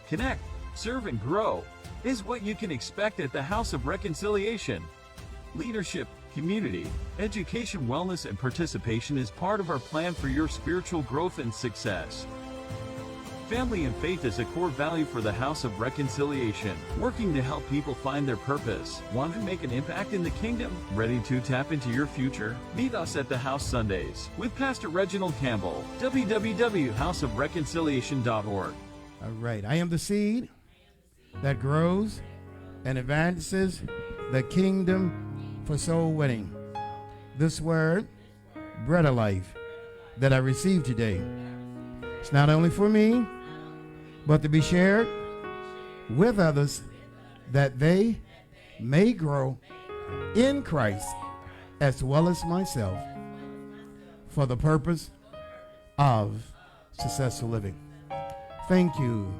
connect, serve, and grow is what you can expect at the House of Reconciliation. Leadership, community, education, wellness, and participation is part of our plan for your spiritual growth and success. Family and faith is a core value for the House of Reconciliation, working to help people find their purpose. Want to make an impact in the kingdom? Ready to tap into your future? Meet us at the House Sundays with Pastor Reginald Campbell. www.houseofreconciliation.org. All right. I am the seed that grows and advances the kingdom for soul winning. This word, bread of life, that I received today, it's not only for me, but to be shared with others that they may grow in Christ as well as myself for the purpose of successful living. Thank you.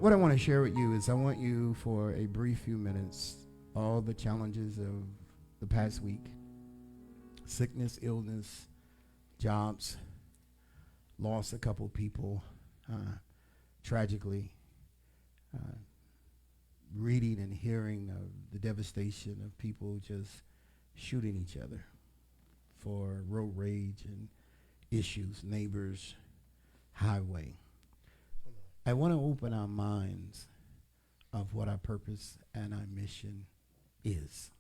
What I want to share with you is I want you for a brief few minutes, all the challenges of the past week, sickness, illness, jobs, lost a couple people, tragically, reading and hearing of the devastation of people just shooting each other for road rage and issues, neighbors, highway. I want to open our minds of what our purpose and our mission is,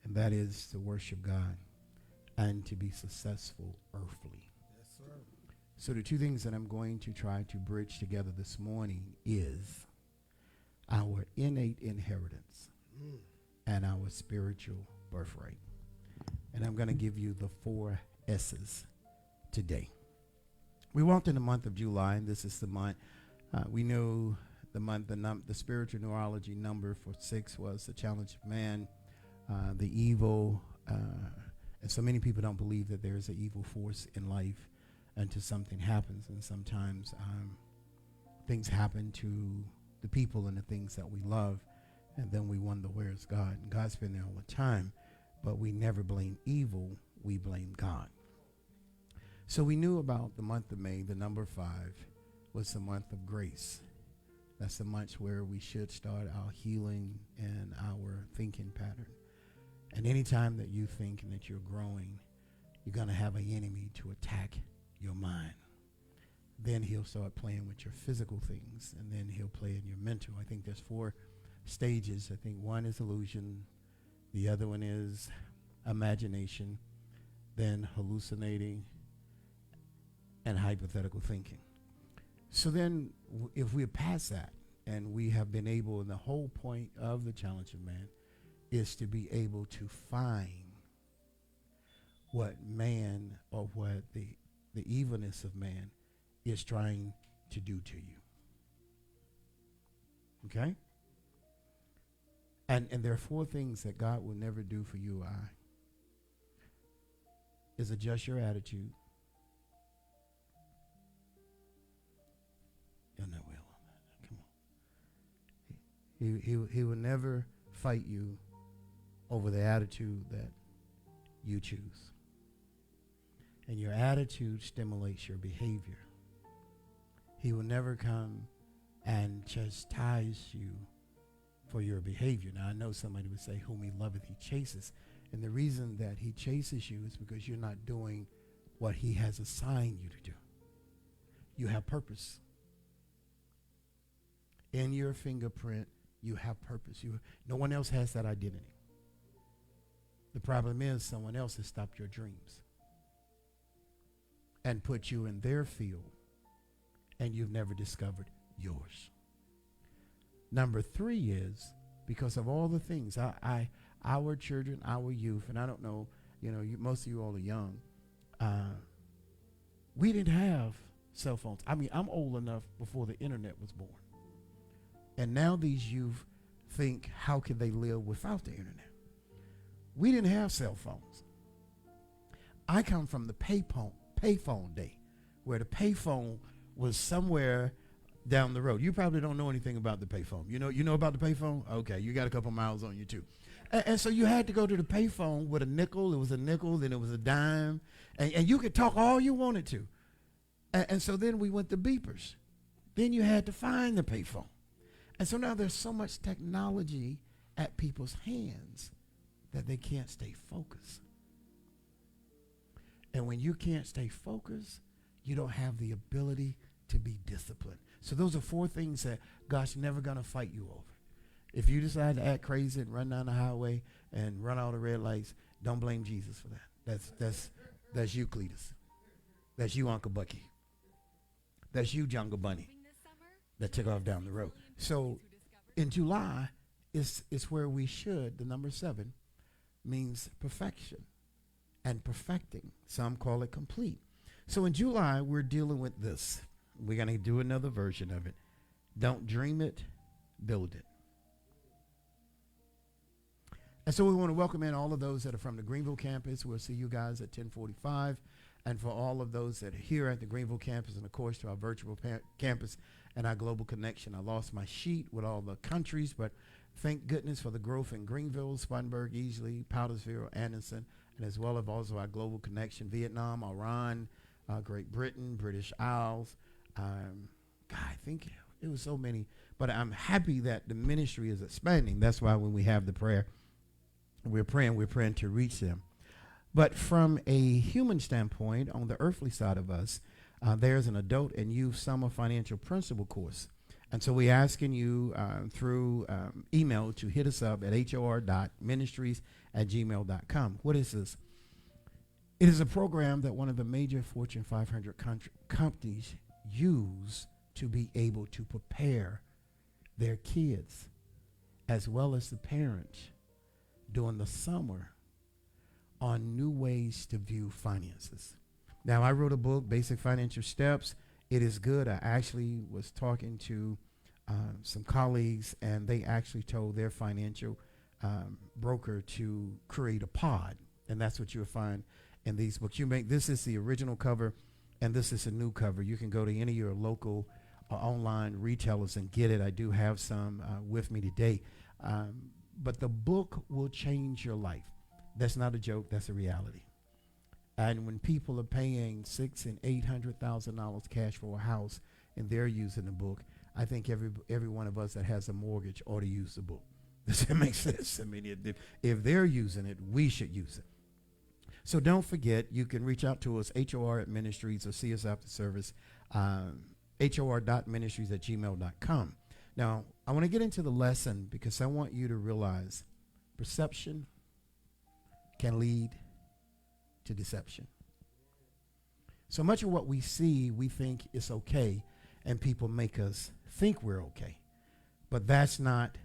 and that is to worship God and to be successful earthly. So the two things that I'm going to try to bridge together this morning is our innate inheritance and our spiritual birthright. And I'm going to give you the 4 S's today. We walked in the month of July, and this is the month. We know the month, the spiritual numerology number for 6 was the challenge of man, the evil. And so many people don't believe that there is an evil force in life until something happens, and sometimes things happen to the people and the things that we love, and then we wonder, where's God? And God's been there all the time, but we never blame evil, we blame God. So we knew about the month of May, the number 5 was the month of grace. That's the month where we should start our healing and our thinking pattern. And anytime that you think that you're growing, you're going to have an enemy to attack your mind. Then he'll start playing with your physical things, and then he'll play in your mental. I think there's 4 stages. I think one is illusion, the other one is imagination, then hallucinating, and hypothetical thinking. So then if we're past that, and we have been able, and the whole point of the challenge of man is to be able to find what man, or what the evilness of man is trying to do to you. Okay? And there are 4 things that God will never do for you or I. Is adjust your attitude. You're not well on that. Come on. He will never fight you over the attitude that you choose. And your attitude stimulates your behavior. He will never come and chastise you for your behavior. Now, I know somebody would say, whom he loveth, he chases. And the reason that he chases you is because you're not doing what he has assigned you to do. You have purpose. In your fingerprint, you have purpose. No one else has that identity. The problem is someone else has stopped your dreams and put you in their field, and you've never discovered yours. Number 3 is, because of all the things, our children, our youth, and I don't know, most of you all are young, we didn't have cell phones. I mean, I'm old enough before the internet was born. And now these youth think, how can they live without the internet? We didn't have cell phones. I come from the payphone day, where the payphone was somewhere down the road. You probably don't know anything about the payphone. You know about the payphone? Okay, you got a couple miles on you too. And so you had to go to the payphone with a nickel. It was a nickel, then it was a dime, and you could talk all you wanted to. And so then we went to beepers. Then you had to find the payphone. And so now there's so much technology at people's hands that they can't stay focused. And when you can't stay focused, you don't have the ability to be disciplined. So those are 4 things that God's never going to fight you over. If you decide to act crazy and run down the highway and run all the red lights, don't blame Jesus for that. That's you, Cletus. That's you, Uncle Bucky. That's you, Jungle Bunny, that took off down the road. So in July, it's where we should, the number 7 means perfection and perfecting. Some call it complete. So in July, we're dealing with this. We're going to do another version of it. Don't dream it, build it. And so we want to welcome in all of those that are from the Greenville campus. We'll see you guys at 10:45. And for all of those that are here at the Greenville campus, and of course to our virtual campus and our global connection. I lost my sheet with all the countries, but thank goodness for the growth in Greenville, Spartanburg, Easley, Powdersville, Anderson, and as well as also our global connection, Vietnam, Iran, Great Britain, British Isles. I think it was so many. But I'm happy that the ministry is expanding. That's why when we have the prayer, we're praying to reach them. But from a human standpoint, on the earthly side of us, there's an adult and youth summer financial principle course. And so we're asking you through email to hit us up at hor.ministries@gmail.com. What is this? It is a program that one of the major Fortune 500 companies use to be able to prepare their kids as well as the parents during the summer on new ways to view finances. Now, I wrote a book, Basic Financial Steps. It is good. I actually was talking to some colleagues, and they actually told their financial broker to create a pod, and that's what you'll find in these books. This is the original cover, and this is a new cover. You can go to any of your local online retailers and get it. I do have some with me today. But the book will change your life. That's not a joke. That's a reality. And when people are paying $600,000 and $800,000 cash for a house and they're using the book, I think every one of us that has a mortgage ought to use the book. Does that make sense? I mean, if they're using it, we should use it. So don't forget, you can reach out to us, HOR@ministries, or see us after service, HOR.ministries@gmail.com. Now, I want to get into the lesson because I want you to realize perception can lead to deception. So much of what we see, we think is okay, and people make us think we're okay. But that's not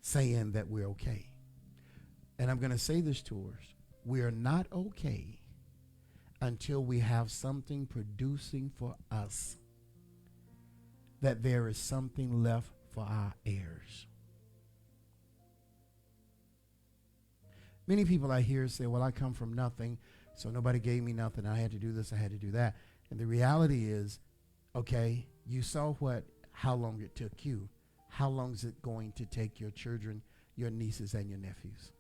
saying that we're okay. And I'm going to say this to us. We are not okay until we have something producing for us, that there is something left for our heirs. Many people I hear say, well, I come from nothing, so nobody gave me nothing. I had to do this, I had to do that. And the reality is, okay, you saw how long it took you. How long is it going to take your children, your nieces, and your nephews?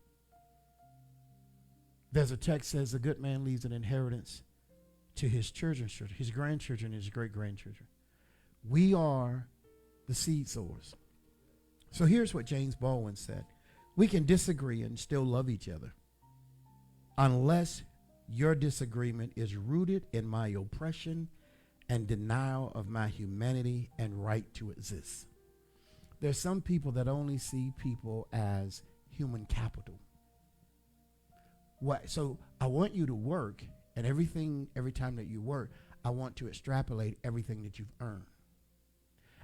There's a text that says a good man leaves an inheritance to his children's children, his grandchildren, his great-grandchildren. We are the seed sowers. So here's what James Baldwin said. We can disagree and still love each other unless your disagreement is rooted in my oppression and denial of my humanity and right to exist. There's some people that only see people as human capital. So I want you to work, and every time that you work, I want to extrapolate everything that you've earned.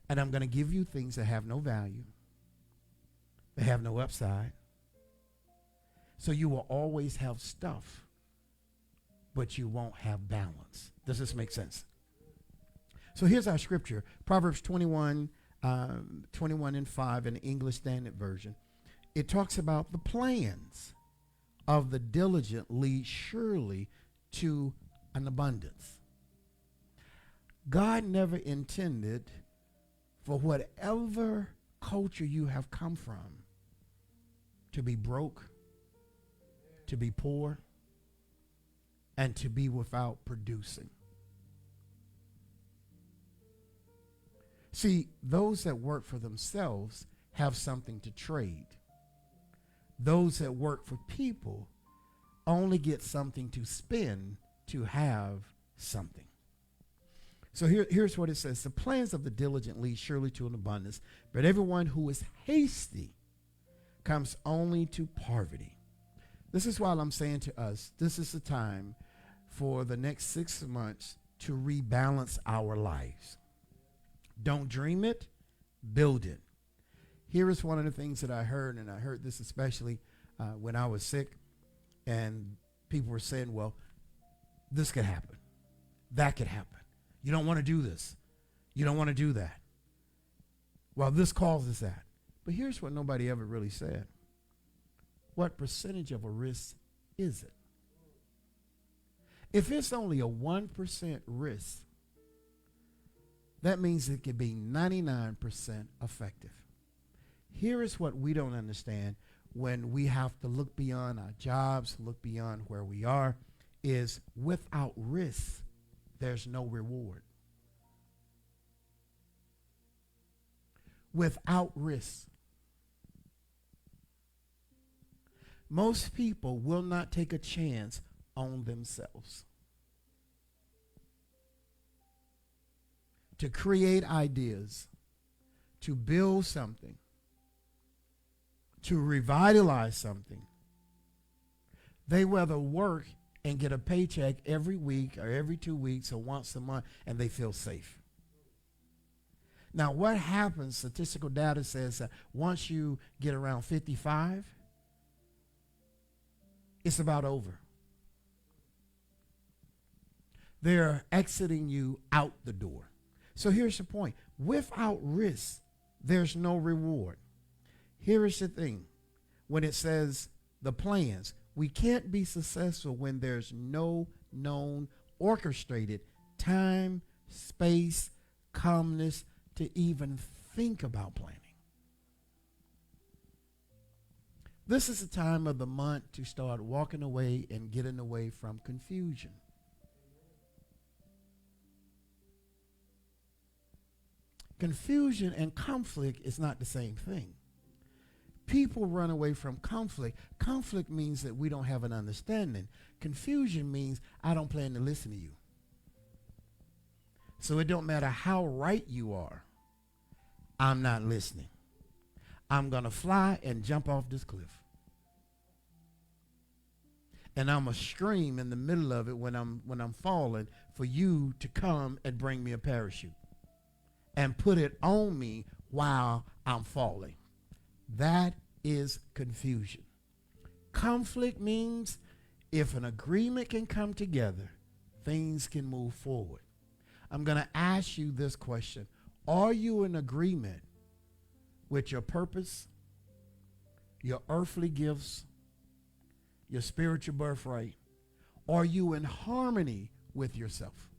And I'm going to give you things that have no value. They have no upside. So you will always have stuff, but you won't have balance. Does this make sense? So here's our scripture. Proverbs 21:5 in the English Standard Version. It talks about the plans of the diligent lead surely to an abundance. God never intended for whatever culture you have come from to be broke, to be poor, and to be without producing. See, those that work for themselves have something to trade. Those that work for people only get something to spend to have something. So here's what it says. The plans of the diligent lead surely to an abundance, but everyone who is hasty comes only to poverty. This is why I'm saying to us, this is the time for the next 6 months to rebalance our lives. Don't dream it, build it. Here is one of the things that I heard, and I heard this especially when I was sick, and people were saying, well, this could happen. That could happen. You don't want to do this. You don't want to do that. Well, this causes that. But here's what nobody ever really said. What percentage of a risk is it? If it's only a 1% risk, that means it could be 99% effective. Here is what we don't understand when we have to look beyond our jobs, look beyond where we are, is without risk, there's no reward. Without risk. Most people will not take a chance on themselves. To create ideas, to build something, to revitalize something. They rather work and get a paycheck every week or every 2 weeks or once a month, and they feel safe. Now, what happens, statistical data says that once you get around 55, it's about over. They're exiting you out the door. So here's the point. Without risk, there's no reward. Here is the thing. When it says the plans, we can't be successful when there's no known orchestrated time, space, calmness to even think about planning. This is the time of the month to start walking away and getting away from confusion. Confusion and conflict is not the same thing. People run away from conflict. Conflict means that we don't have an understanding. Confusion means I don't plan to listen to you. So it don't matter how right you are. I'm not listening. I'm going to fly and jump off this cliff. And I'm going to scream in the middle of it when I'm falling for you to come and bring me a parachute and put it on me while I'm falling. That is confusion. Conflict means if an agreement can come together, things can move forward. I'm going to ask you this question. Are you in agreement with your purpose, your earthly gifts, your spiritual birthright? Are you in harmony with yourself?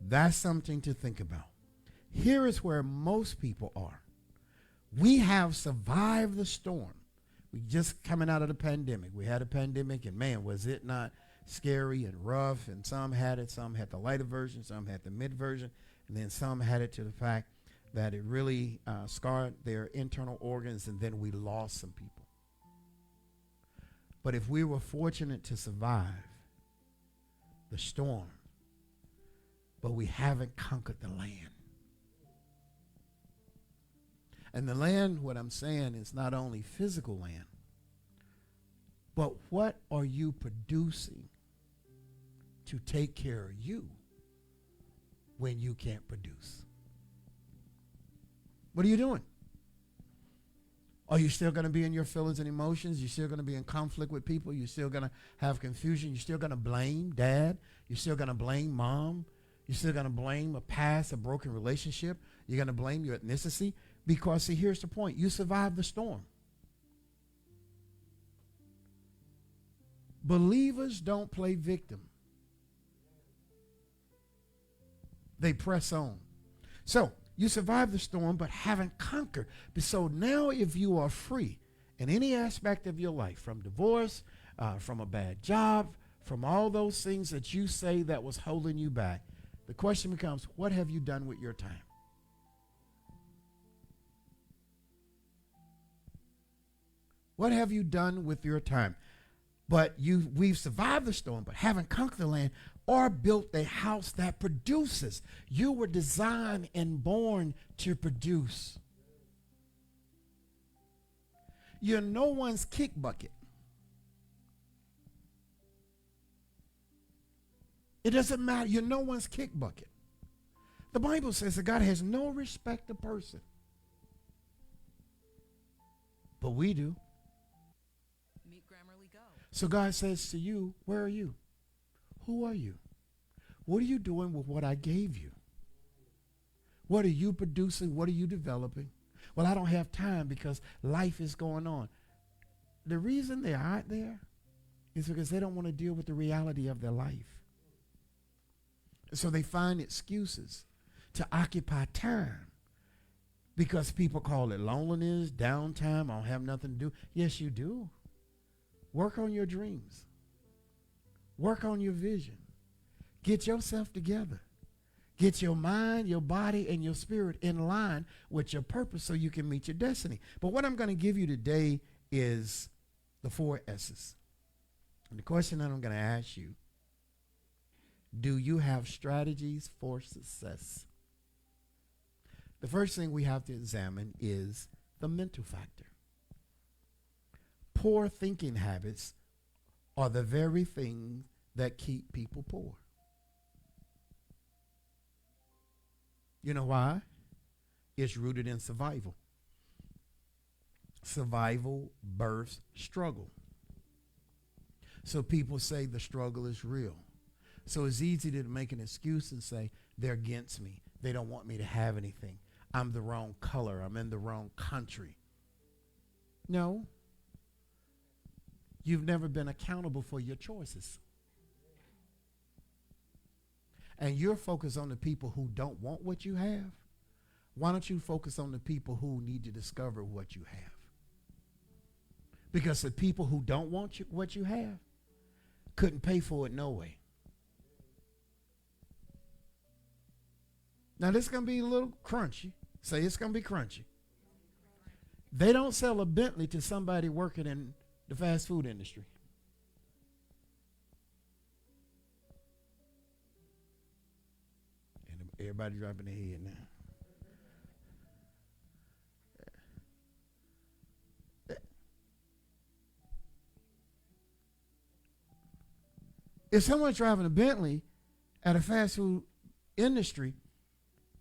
That's something to think about. Here is where most people are. We have survived the storm. We just coming out of the pandemic. We had a pandemic, and man, was it not scary and rough, and some had it, some had the lighter version, some had the mid version, and then some had it to the fact that it really scarred their internal organs, and then we lost some people. But if we were fortunate to survive the storm, but we haven't conquered the land. And the land, what I'm saying, is not only physical land, but what are you producing to take care of you when you can't produce? What are you doing? Are you still going to be in your feelings and emotions? You're still going to be in conflict with people? You're still going to have confusion? You're still going to blame dad? You're still going to blame mom? You're still going to blame a past, a broken relationship? You're going to blame your ethnicity? Because, see, here's the point. You survived the storm. Believers don't play victim. They press on. So, you survived the storm but haven't conquered. So now if you are free in any aspect of your life, from divorce, from a bad job, from all those things that you say that was holding you back, The question becomes, what have you done with your time? What have you done with your time? But we've survived the storm, but haven't conquered the land or built a house that produces. You were designed and born to produce. You're no one's kick bucket. It doesn't matter. You're no one's kick bucket. The Bible says that God has no respect of person. But we do. So God says to you, where are you? Who are you? What are you doing with what I gave you? What are you producing? What are you developing? Well, I don't have time because life is going on. The reason they aren't there is because they don't want to deal with the reality of their life. So they find excuses to occupy time because people call it loneliness, downtime, I don't have nothing to do. Yes, you do. Work on your dreams. Work on your vision. Get yourself together. Get your mind, your body, and your spirit in line with your purpose so you can meet your destiny. But what I'm going to give you today is the 4 S's. And the question that I'm going to ask you, do you have strategies for success? The first thing we have to examine is the mental factor. Poor thinking habits are the very things that keep people poor. You know why? It's rooted in survival. Survival births struggle. So people say the struggle is real. So it's easy to make an excuse and say, they're against me. They don't want me to have anything. I'm the wrong color. I'm in the wrong country. No. You've never been accountable for your choices. And you're focused on the people who don't want what you have. Why don't you focus on the people who need to discover what you have? Because the people who don't want what you have couldn't pay for it no way. Now this is going to be a little crunchy. Say it's going to be crunchy. They don't sell a Bentley to somebody working in the fast food industry. And everybody dropping their head now. If someone's driving a Bentley at a fast food industry,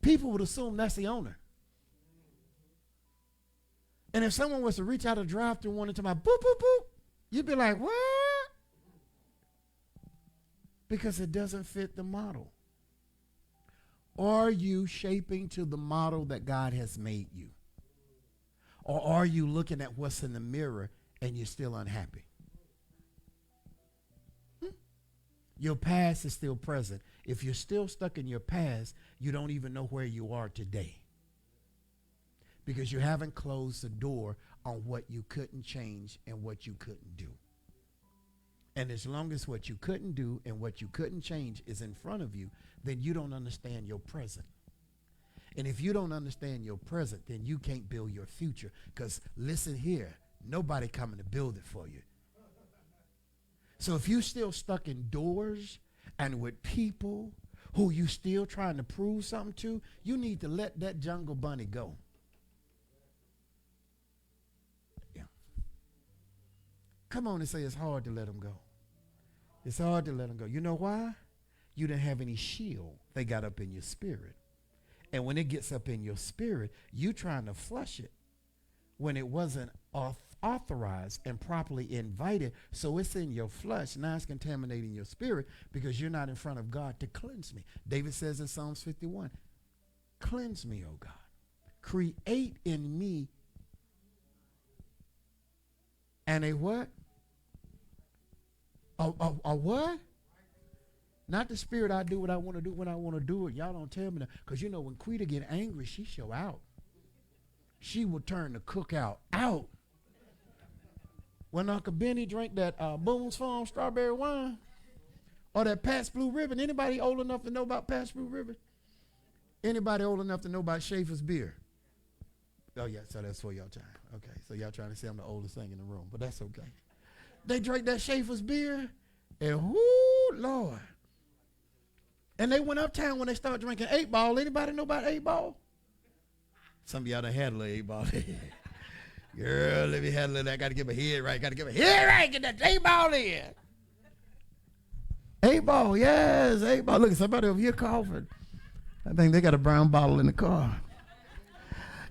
people would assume that's the owner. And if someone was to reach out a drive-through one into my boop, boop, boop, you'd be like, what? Because it doesn't fit the model. Are you shaping to the model that God has made you? Or are you looking at what's in the mirror and you're still unhappy? Your past is still present. If you're still stuck in your past, you don't even know where you are today. Because you haven't closed the door on what you couldn't change and what you couldn't do. And as long as what you couldn't do and what you couldn't change is in front of you, then you don't understand your present. And if you don't understand your present, then you can't build your future. Because listen here, nobody coming to build it for you. So if you're still stuck indoors and with people who you still trying to prove something to, you need to let that jungle bunny go. Yeah. Come on and say it's hard to let them go. It's hard to let them go. You know why? You didn't have any shield they got up in your spirit. And when it gets up in your spirit, you trying to flush it when it wasn't authorized and properly invited. So it's in your flesh. Now it's contaminating your spirit because you're not in front of God to cleanse me. David says in Psalms 51, cleanse me, O God. Create in me and a what? A what? Not the spirit I do what I want to do when I want to do it. Y'all don't tell me that. Because you know when Quita get angry, she show out. She will turn the cookout out. When Uncle Benny drank that Boone's Farm strawberry wine, Or that Pat's Blue Ribbon. Anybody old enough to know about Pat's Blue Ribbon? Anybody old enough to know about Schaefer's beer? Oh, yeah, so that's for y'all time. Okay, so y'all trying to say I'm the oldest thing in the room, but that's okay. They drank that Schaefer's beer, and whoo, Lord. And they went uptown when they started drinking 8-Ball. Anybody know about 8-Ball? Some of y'all done had a little 8-Ball. Girl, let me have a little, I got to get my head right. Got to get my head right. Get that 8-Ball in. 8-Ball, yes, 8-Ball. Look, somebody over here coughing. I think they got a brown bottle in the car.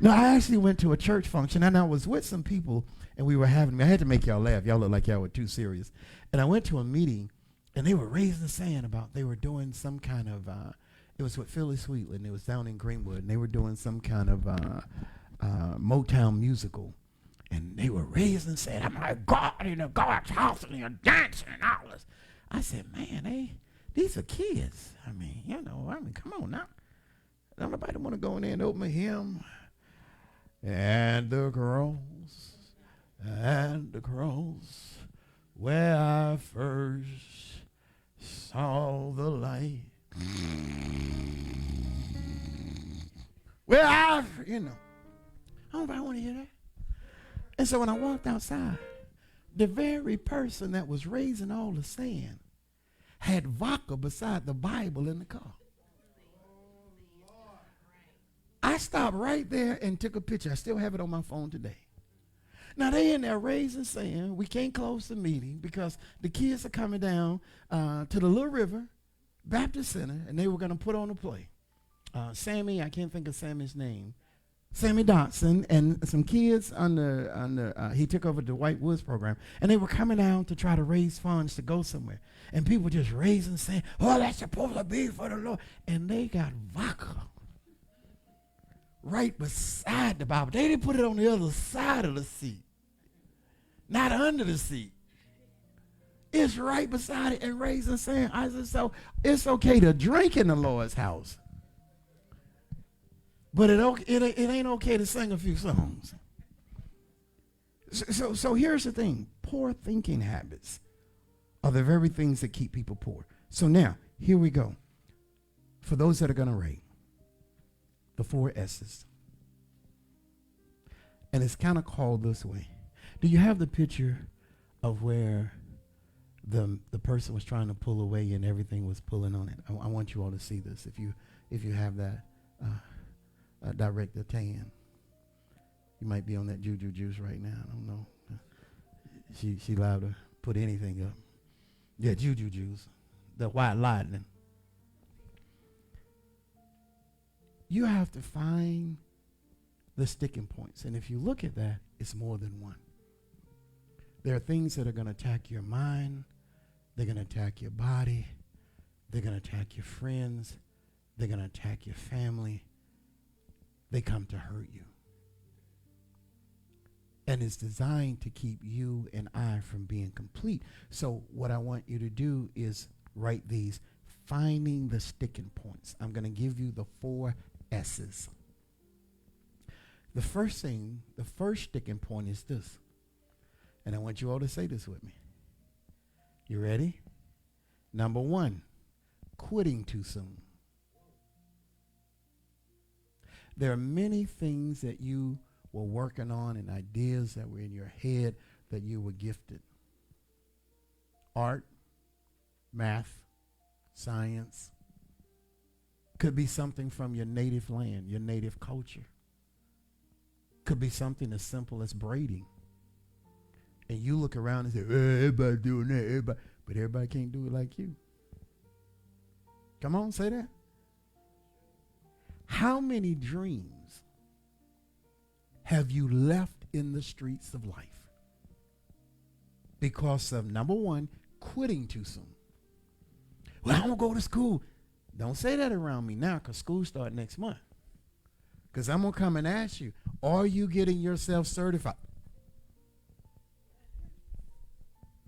No, I actually went to a church function, and I was with some people, and we were having, I had to make y'all laugh. Y'all look like y'all were too serious. And I went to a meeting, and they were raising sand about, they were doing some kind of, it was with Phyllis Sweetland. It was down in Greenwood, and they were doing some kind of Motown musical. And they were raising sand. I'm like, God in the God's house, and you're dancing and all this. I said, man, these are kids. I mean, come on now. Don't nobody want to go in there and open a hymn. And the cross, where I first saw the light. Well, I don't want to hear that. And so when I walked outside, the very person that was raising all the sand had vodka beside the Bible in the car. I stopped right there and took a picture. I still have it on my phone today. Now, they in there raising sand. We can't close the meeting because the kids are coming down to the Little River Baptist Center, and they were going to put on a play. Sammy, I can't think of Sammy's name. Sammy Dotson and some kids he took over the White Woods program, and they were coming down to try to raise funds to go somewhere. And people just raising sand. Oh, that's supposed to be for the Lord. And they got vodka right beside the Bible. They didn't put it on the other side of the seat, not under the seat. It's right beside it and raising sand. I said, so it's okay to drink in the Lord's house, but it ain't okay to sing a few songs. So here's the thing. Poor thinking habits are the very things that keep people poor. So now, here we go. For those that are going to rate, the 4 S's. And it's kind of called this way. Do you have the picture of where the person was trying to pull away and everything was pulling on it? I want you all to see this. If you have that, Director Tan. You might be on that juju juice right now. I don't know. She allowed to put anything up. Yeah, juju juice. The white lightning. You have to find the sticking points. And if you look at that, it's more than one. There are things that are going to attack your mind. They're going to attack your body. They're going to attack your friends. They're going to attack your family. They come to hurt you. And it's designed to keep you and I from being complete. So what I want you to do is write these, finding the sticking points. I'm going to give you the 4 S's. The first thing, the first sticking point is this. And I want you all to say this with me. You ready? Number 1, quitting too soon. There are many things that you were working on and ideas that were in your head that you were gifted. Art, math, science. Could be something from your native land, your native culture. Could be something as simple as braiding. And you look around and say, everybody doing that, but everybody can't do it like you. Come on, say that. How many dreams have you left in the streets of life because of, number 1, quitting too soon? Well, I'm going to go to school. Don't say that around me now, because school starts next month. Because I'm going to come and ask you, are you getting yourself certified?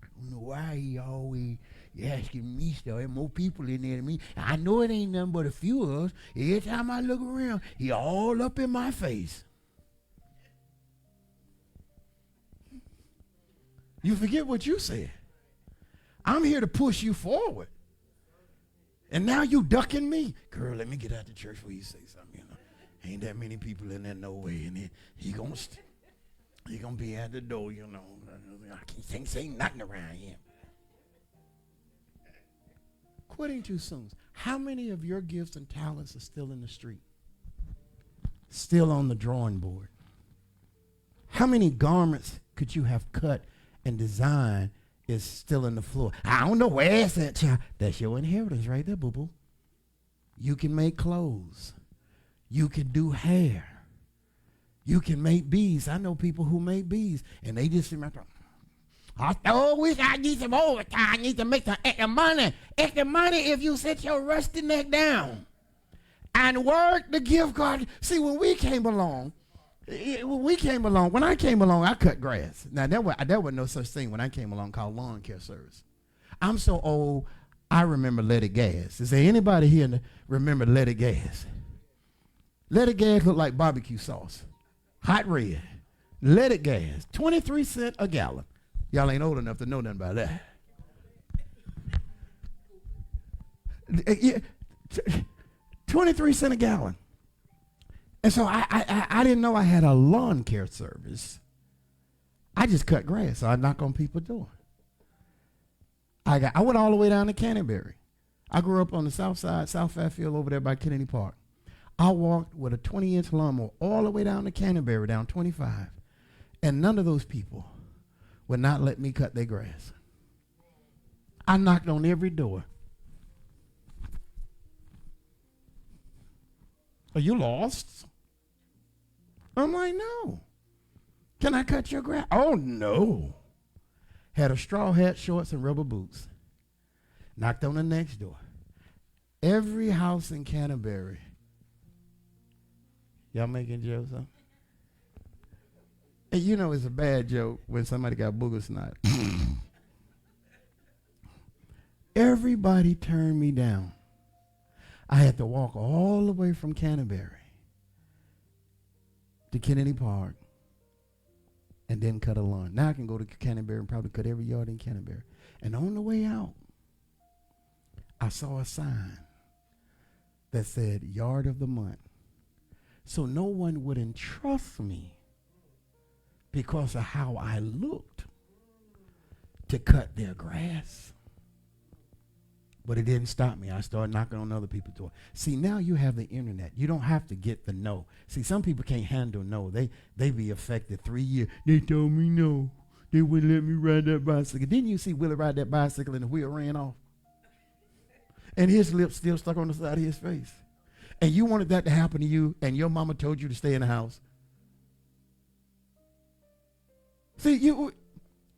I don't know why he always asking me stuff. There's more people in there than me. I know it ain't nothing but a few of us. Every time I look around, he all up in my face. You forget what you said. I'm here to push you forward. And now you ducking me. Girl, let me get out the church before you say something. You know, ain't that many people in there, no way. And he gonna be at the door, you know. I can't say nothing around him. Quitting too soon. How many of your gifts and talents are still in the street? Still on the drawing board? How many garments could you have cut and designed is still in the floor? I don't know where it's at, child. That's your inheritance right there, boo-boo. You can make clothes. You can do hair. You can make beads. I know people who make beads, and they just remember, I wish I need some overtime. I need to make some extra money. Extra money if you sit your rusty neck down and work the gift card. See, when I came along, I cut grass. Now, there was no such thing when I came along called lawn care service. I'm so old, I remember leaded gas. Is there anybody here remember leaded gas? Leaded gas looked like barbecue sauce. Hot red. Leaded gas. 23 cents a gallon. Y'all ain't old enough to know nothing about that. Yeah, 23 cents a gallon. And so I didn't know I had a lawn care service. I just cut grass, so I knock on people's door. I went all the way down to Canterbury. I grew up on the south side, South Fairfield, over there by Kennedy Park. I walked with a 20-inch lawnmower all the way down to Canterbury, down 25. And none of those people would not let me cut their grass. I knocked on every door. Are you lost? I'm like, no. Can I cut your grass? Oh, no. Had a straw hat, shorts, and rubber boots. Knocked on the next door. Every house in Canterbury. Y'all making jokes, huh? And you know it's a bad joke when somebody got booger snot. Everybody turned me down. I had to walk all the way from Canterbury to Kennedy Park and then cut a lawn. Now I can go to Canterbury and probably cut every yard in Canterbury. And on the way out, I saw a sign that said Yard of the Month. So no one would entrust me because of how I looked to cut their grass. But it didn't stop me. I started knocking on other people's door. See, now you have the internet. You don't have to get the no. See, some people can't handle no. They be affected 3 years. They told me no. They wouldn't let me ride that bicycle. Didn't you see Willie ride that bicycle and the wheel ran off? And his lips still stuck on the side of his face. And you wanted that to happen to you, and your mama told you to stay in the house. See,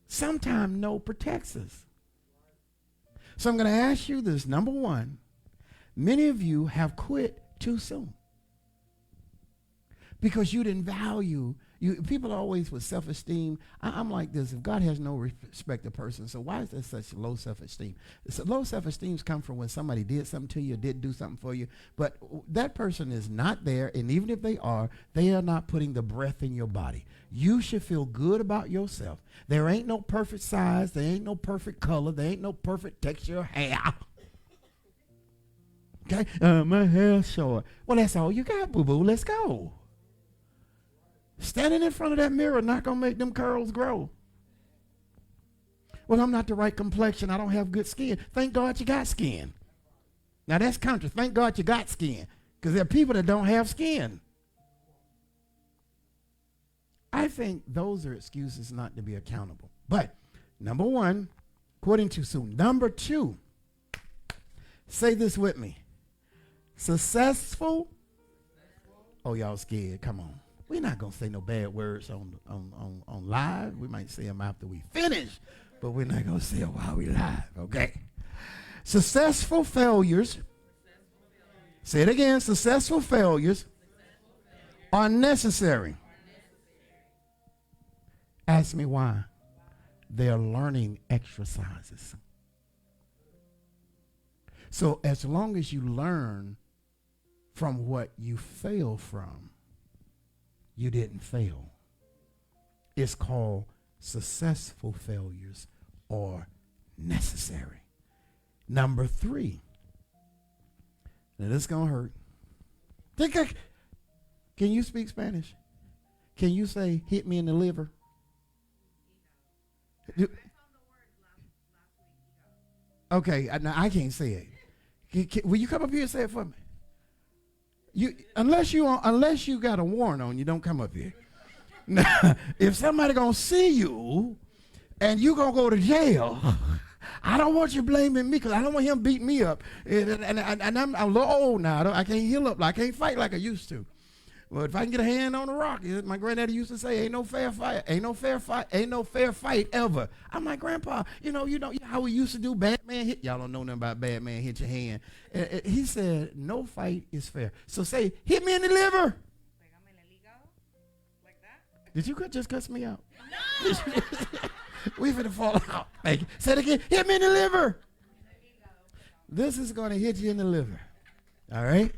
sometimes no protects us. So I'm going to ask you this. Number one, many of you have quit too soon because you didn't value. People are always with self-esteem. I'm like this. If God has no respect of person, so why is there such low self-esteem? So low self-esteem comes from when somebody did something to you, did do something for you, but that person is not there, and even if they are not putting the breath in your body. You should feel good about yourself. There ain't no perfect size. There ain't no perfect color. There ain't no perfect texture of hair. Okay? My hair's short. Well, that's all you got, boo-boo. Let's go. Standing in front of that mirror not going to make them curls grow. Well, I'm not the right complexion. I don't have good skin. Thank God you got skin. Now, that's country. Thank God you got skin. Because there are people that don't have skin. I think those are excuses not to be accountable. But, number one, quitting too soon. Number two, say this with me. Successful. Oh, y'all scared. Come on. We're not going to say no bad words on live. We might say them after we finish, but we're not going to say them while we live, okay? Successful failures. Say it again. Successful failures are necessary. Ask me why. They're learning exercises. So as long as you learn from what you fail from, you didn't fail. It's called successful failures or necessary. Number three, Now this gonna hurt. Can you speak Spanish? Can you say hit me in the liver? Okay, now I can't say it. Will you come up here and say it for me? Unless you got a warrant on you, don't come up here. Now, if somebody gonna see you and you gonna go to jail, I don't want you blaming me because I don't want him beating me up. And I'm a little old now. I can't heal up. I can't fight like I used to. Well, if I can get a hand on the rock, my granddaddy used to say, ain't no fair fight, ain't no fair fight ever. I'm like, Grandpa, you know how we used to do bad man hit. Y'all don't know nothing about bad man hit your hand. He said, no fight is fair. So say, hit me in the liver. Like that? Did you just cuss me out? No. We finna fall out. Thank you. Say it again, hit me in the liver. This is going to hit you in the liver. All right?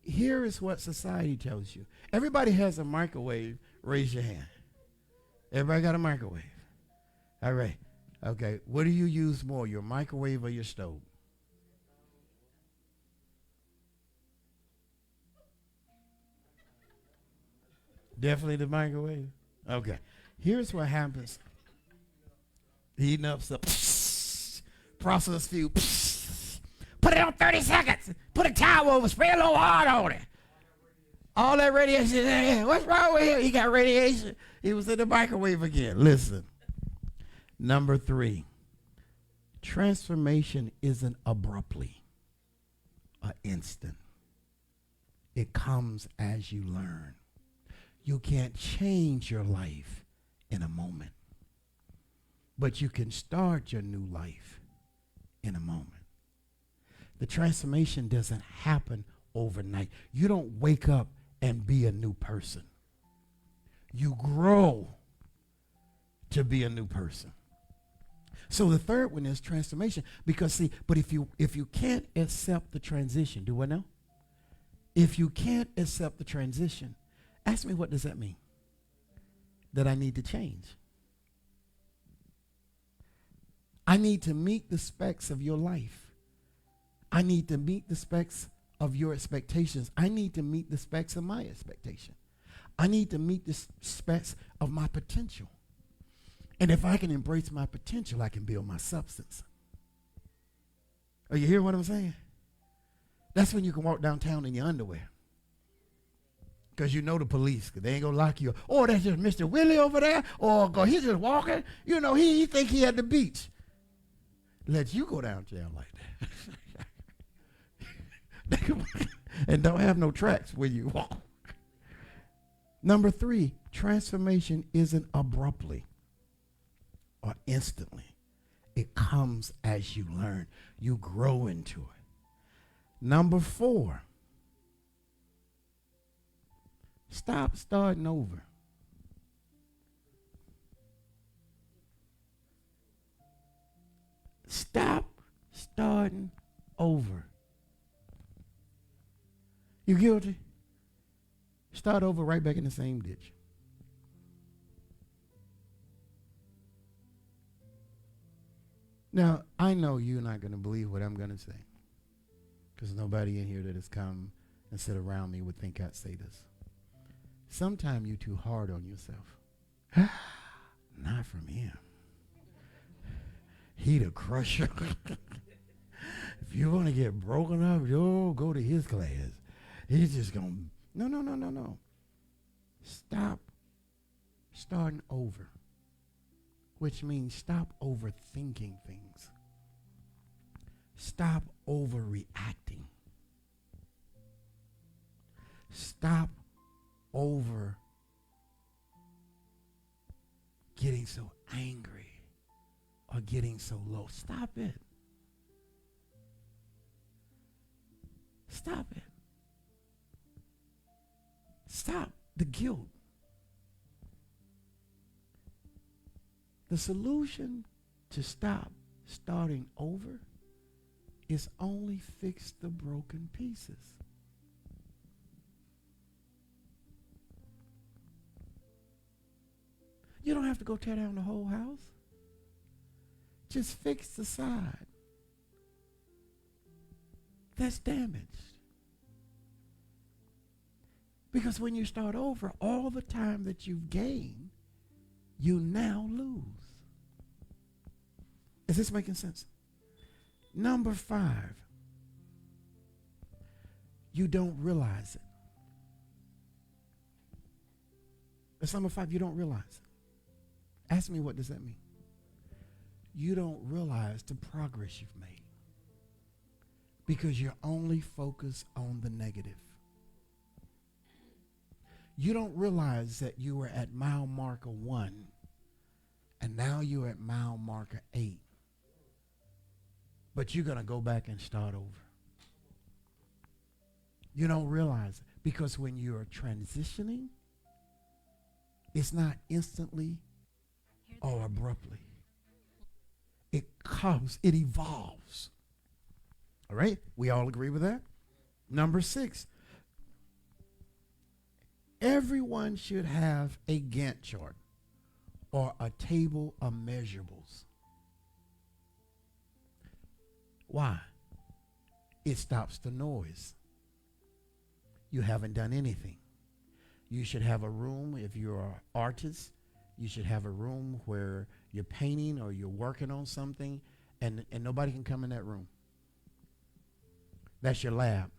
Here is what society tells you. Everybody has a microwave. Raise your hand. Everybody got a microwave. All right. Okay. What do you use more, your microwave or your stove? Definitely the microwave. Okay. Here's what happens. Heating up stuff. Process fuel. Put it on 30 seconds. Put a towel over. Spray a little hard on it. All that radiation. What's wrong with him? He got radiation. He was in the microwave again. Listen. Number 3. Transformation isn't abruptly or instant. It comes as you learn. You can't change your life in a moment. But you can start your new life in a moment. The transformation doesn't happen overnight. You don't wake up and be a new person. You grow to be a new person. So the third one is transformation. Because see, but if you can't accept the transition, do I know? If you can't accept the transition, ask me, what does that mean? That I need to change. I need to meet the specs of your life. I need to meet the specs of your expectations. I need to meet the specs of my expectation. I need to meet the specs of my potential. And if I can embrace my potential, I can build my substance. Are you hearing what I'm saying? That's when you can walk downtown in your underwear. Because you know the police, because they ain't going to lock you up. Oh, that's just Mr. Willie over there. Or he's just walking. You know, he think he at the beach. Let you go down jail like that. And don't have no tracks when you walk. Number 3, transformation isn't abruptly or instantly. It comes as you learn. You grow into it. Number 4, stop starting over. Stop starting over. You guilty? Start over right back in the same ditch. Now, I know you're not going to believe what I'm going to say, because nobody in here that has come and sit around me would think I'd say this. Sometimes you're too hard on yourself. Not from him. He the crusher. If you want to get broken up, you'll go to his class. He's just going, no. Stop starting over, which means stop overthinking things. Stop overreacting. Stop over getting so angry or getting so low. Stop it. Stop it. Stop the guilt. The solution to stop starting over is only fix the broken pieces. You don't have to go tear down the whole house. Just fix the side that's damaged. Because when you start over, all the time that you've gained, you now lose. Is this making sense? Number 5, you don't realize it. That's number 5, you don't realize it. Ask me, what does that mean? You don't realize the progress you've made because you're only focused on the negative. You don't realize that you were at mile marker 1 and now you're at mile marker 8. But you're going to go back and start over. You don't realize it because when you're transitioning, it's not instantly or abruptly. It comes, it evolves. All right? We all agree with that? Number 6. Everyone should have a Gantt chart or a table of measurables. Why? It stops the noise. You haven't done anything. You should have a room, if you're an artist, you should have a room where you're painting or you're working on something and nobody can come in that room. That's your lab.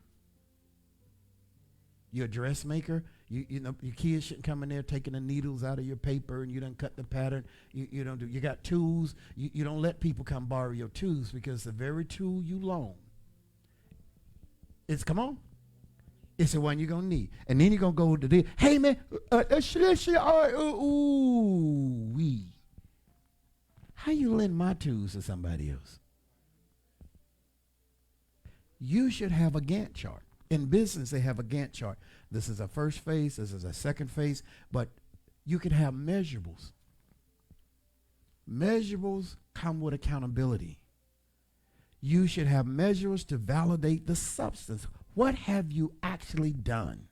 You're a dressmaker. You know your kids shouldn't come in there taking the needles out of your paper and you done cut the pattern. You don't do. You got tools. You don't let people come borrow your tools because the very tool you loan, it's the one you're gonna need. And then you're gonna go to the hey man, how you lend my tools to somebody else? You should have a Gantt chart. In business, they have a Gantt chart. This is a first phase, this is a second phase, but you can have measurables. Measurables come with accountability. You should have measurables to validate the substance. What have you actually done?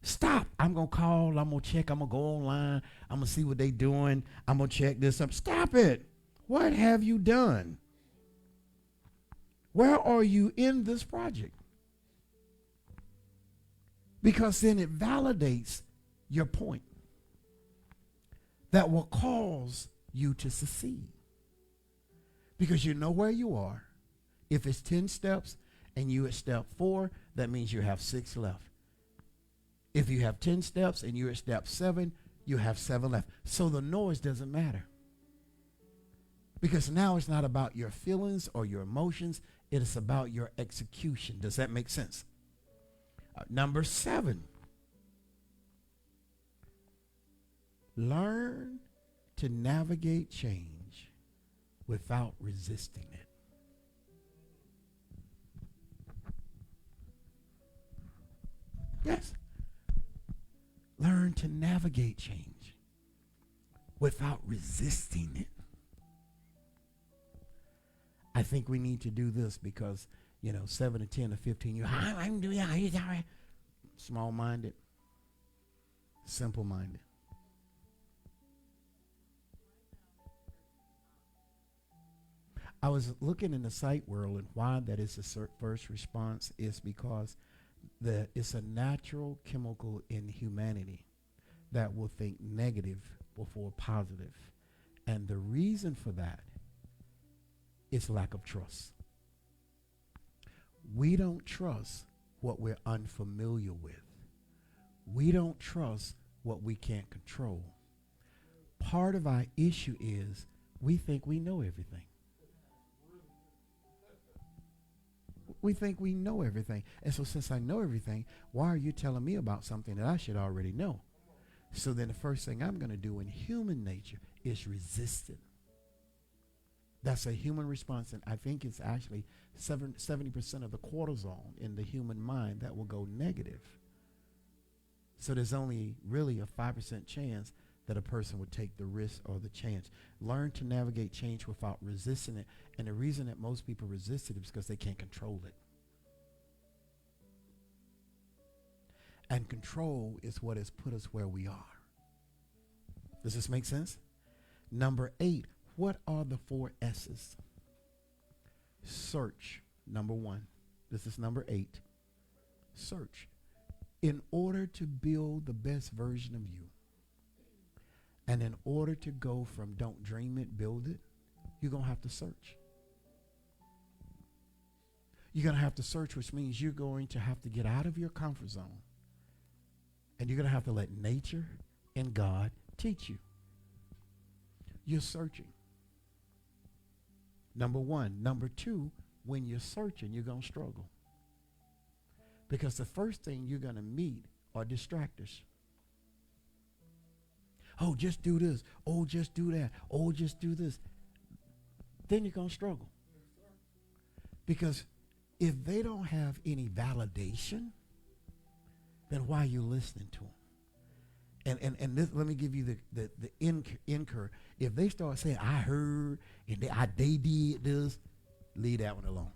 Stop. I'm going to call, I'm going to check, I'm going to go online, I'm going to see what they're doing, I'm going to check this up. Stop it. What have you done? Where are you in this project? Because then it validates your point that will cause you to succeed. Because you know where you are. If it's 10 steps and you at step 4, that means you have 6 left. If you have 10 steps and you're at step 7, you have 7 left. So the noise doesn't matter. Because now it's not about your feelings or your emotions. It is about your execution. Does that make sense? Number 7. Learn to navigate change without resisting it. Yes. Learn to navigate change without resisting it. I think we need to do this because, 7 to 10 to 15, I'm doing small-minded, simple-minded. I was looking in the psych world, and why that is the first response is because it's a natural chemical in humanity that will think negative before positive. And the reason for that is lack of trust. We don't trust what we're unfamiliar with. We don't trust what we can't control. Part of our issue is we think we know everything. We think we know everything. And so since I know everything, why are you telling me about something that I should already know? So then the first thing I'm going to do in human nature is resist it. That's a human response, and I think it's actually 70% of the cortisol in the human mind that will go negative. So there's only really a 5% chance that a person would take the risk or the chance. Learn to navigate change without resisting it. And the reason that most people resist it is because they can't control it. And control is what has put us where we are. Does this make sense? Number 8, what are the 4 S's? Search, number 1. This is number 8. Search. In order to build the best version of you, and in order to go from don't dream it, build it, you're going to have to search. You're going to have to search, which means you're going to have to get out of your comfort zone. And you're going to have to let nature and God teach you. You're searching. Number 1. Number 2, when you're searching, you're going to struggle. Because the first thing you're going to meet are distractors. Oh, just do this. Oh, just do that. Oh, just do this. Then you're going to struggle. Because if they don't have any validation, then why are you listening to them? And this, let me give you the incur. If they start saying, I heard, and they did this, leave that one alone.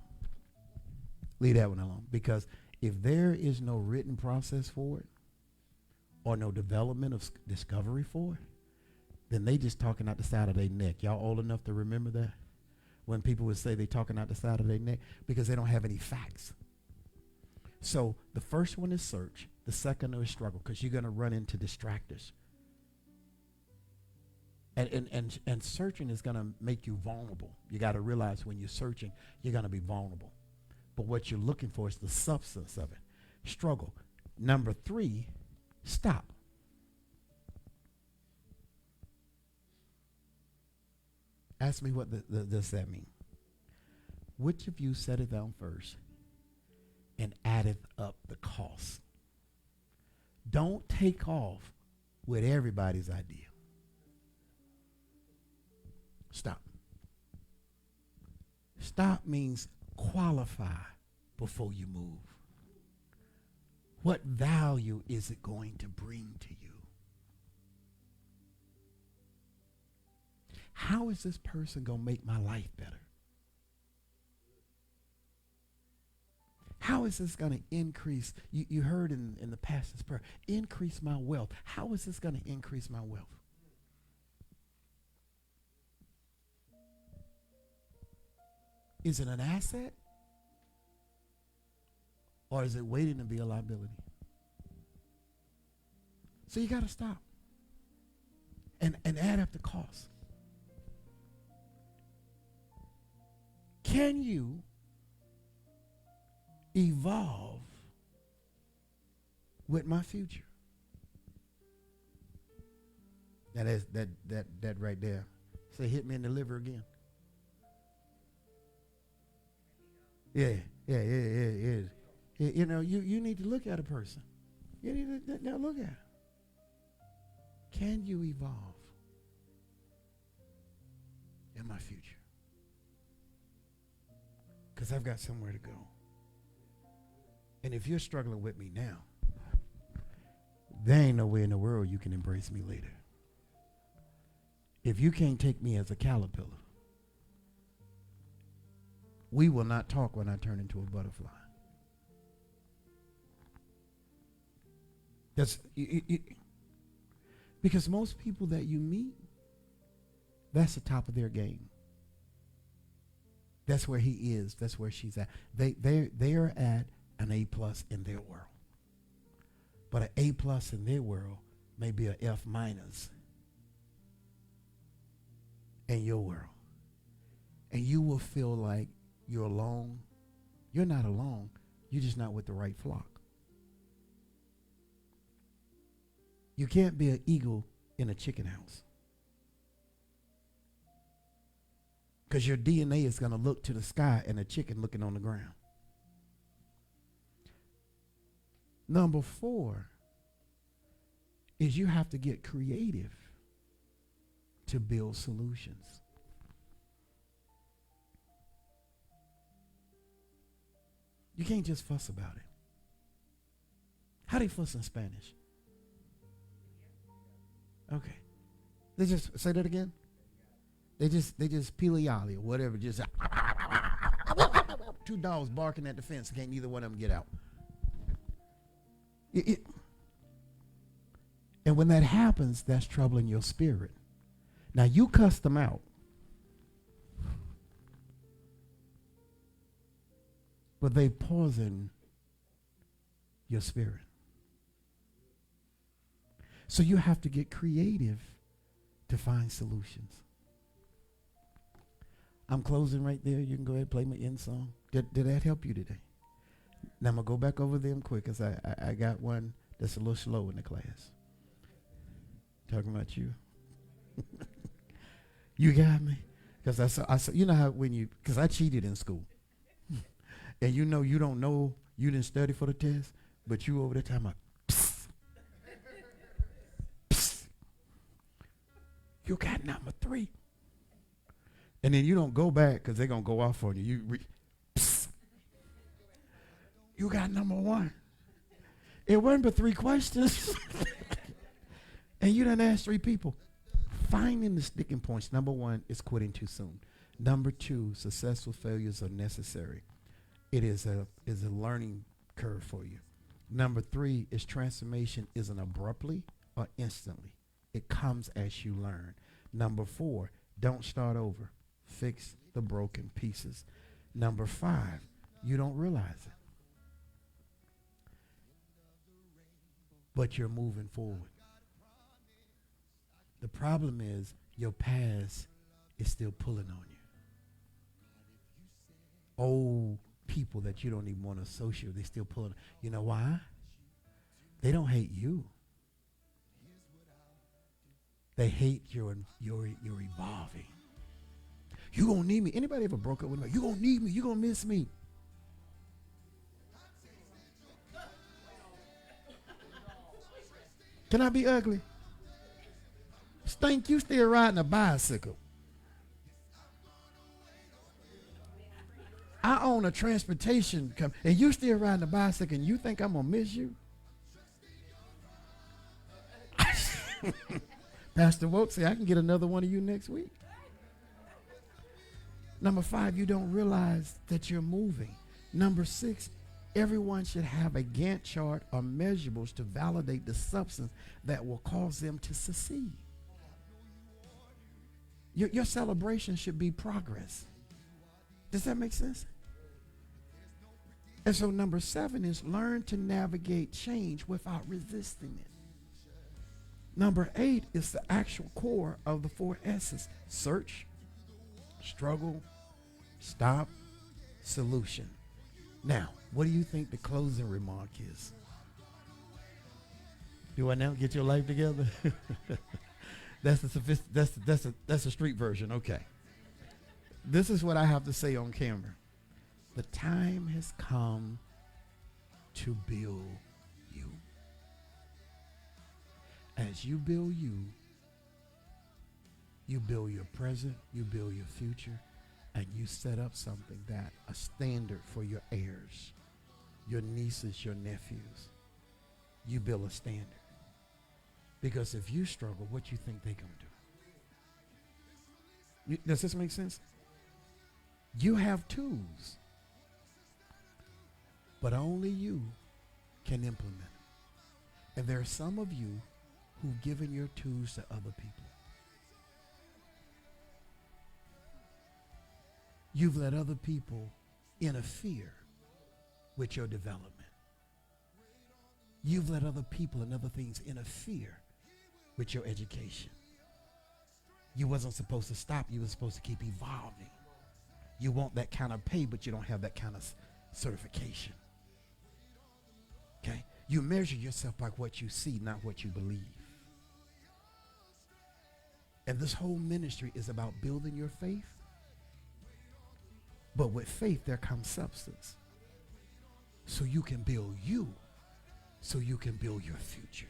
Leave that one alone. Because if there is no written process for it, or no development of discovery for it, then they just talking out the side of their neck. Y'all old enough to remember that? When people would say they talking out the side of their neck because they don't have any facts. So the first one is search. The second is struggle, because you're going to run into distractors. And searching is going to make you vulnerable. You got to realize when you're searching, you're going to be vulnerable. But what you're looking for is the substance of it. Struggle. Number 3, stop. Ask me what does that mean? Which of you set it down first and added up the cost? Don't take off with everybody's idea. Stop. Stop means qualify before you move. What value is it going to bring to you? How is this person going to make my life better? How is this going to increase? You heard in the pastor's prayer, increase my wealth. How is this going to increase my wealth? Is it an asset? Or is it waiting to be a liability? So you got to stop and add up the cost. Can you evolve with my future? That right there. Say, hit me in the liver again. Yeah. You know, you need to look at a person. You need to now look at it. Can you evolve in my future? Because I've got somewhere to go. And if you're struggling with me now, there ain't no way in the world you can embrace me later. If you can't take me as a caterpillar, we will not talk when I turn into a butterfly. That's because most people that you meet, that's the top of their game. That's where he is. That's where she's at. They are at an A+ in their world. But an A+ in their world may be an F- in your world. And you will feel like you're alone. You're not alone. You're just not with the right flock. You can't be an eagle in a chicken house. Because your DNA is going to look to the sky and a chicken looking on the ground. Number 4 is you have to get creative to build solutions. You can't just fuss about it. How do you fuss in Spanish? Okay. They just say that again? They just peleale or whatever, just 2 dogs barking at the fence, can't neither one of them get out. And when that happens, that's troubling your spirit. Now you cuss them out. but they poison your spirit. So you have to get creative to find solutions. I'm closing right there. You can go ahead and play my end song. Did that help you today? Now I'm going to go back over them quick because I got one that's a little slow in the class. Talking about you. You got me? Because I saw, you know how when you, because I cheated in school. And you know you don't know, you didn't study for the test, but you over there talking about, psst, psst, you got number 3. And then you don't go back because they're going to go off on you. Psst, you got number 1. It wasn't but 3 questions. And you done asked 3 people. Finding the sticking points. Number 1 is quitting too soon. Number 2, successful failures are necessary. It is a learning curve for you. Number 3 is transformation isn't abruptly or instantly. It comes as you learn. Number 4, don't start over. Fix the broken pieces. Number 5, you don't realize it, but you're moving forward. The problem is your past is still pulling on you. Old people that you don't even want to associate with, they still pulling. You know why? They don't hate you. They hate your evolving. You gonna need me. Anybody ever broke up with me? You gonna need me. You gonna miss me. Can I be ugly? Stink, you still riding a bicycle. I own a transportation company, and you still riding a bicycle, and you think I'm gonna miss you? Pastor Woke say I can get another one of you next week. Number 5, you don't realize that you're moving. Number 6, everyone should have a Gantt chart or measurables to validate the substance that will cause them to succeed. Your celebration should be progress. Does that make sense? And so number 7 is learn to navigate change without resisting it. Number 8 is the actual core of the 4 S's. Search, struggle, stop, solution. Now, what do you think the closing remark is? Do I now get your life together? That's a street version. Okay. This is what I have to say on camera. The time has come to build you. As you build you build your present, you build your future, and you set up something that a standard for your heirs, your nieces, your nephews. You build a standard. Because if you struggle, what you think they're going to do? Does this make sense? You have tools, but only you can implement them. And there are some of you who've given your tools to other people. You've let other people interfere with your development. You've let other people and other things interfere with your education. You wasn't supposed to stop. You were supposed to keep evolving. You want that kind of pay, but you don't have that kind of certification. Okay? You measure yourself by what you see, not what you believe. And this whole ministry is about building your faith. But with faith, there comes substance. So you can build you, so you can build your future.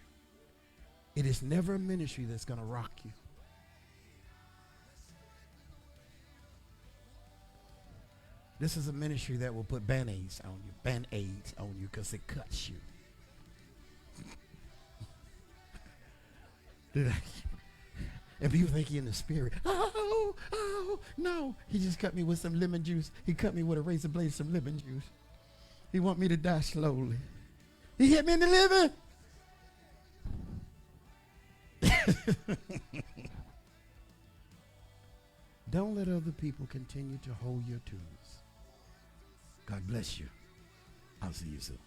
It is never a ministry that's going to rock you. This is a ministry that will put band-aids on you because it cuts you. And people think he in the spirit. Oh, no. He just cut me with some lemon juice. He cut me with a razor blade, some lemon juice. He want me to die slowly. He hit me in the liver. Don't let other people continue to hold your tools. God bless you. I'll see you soon.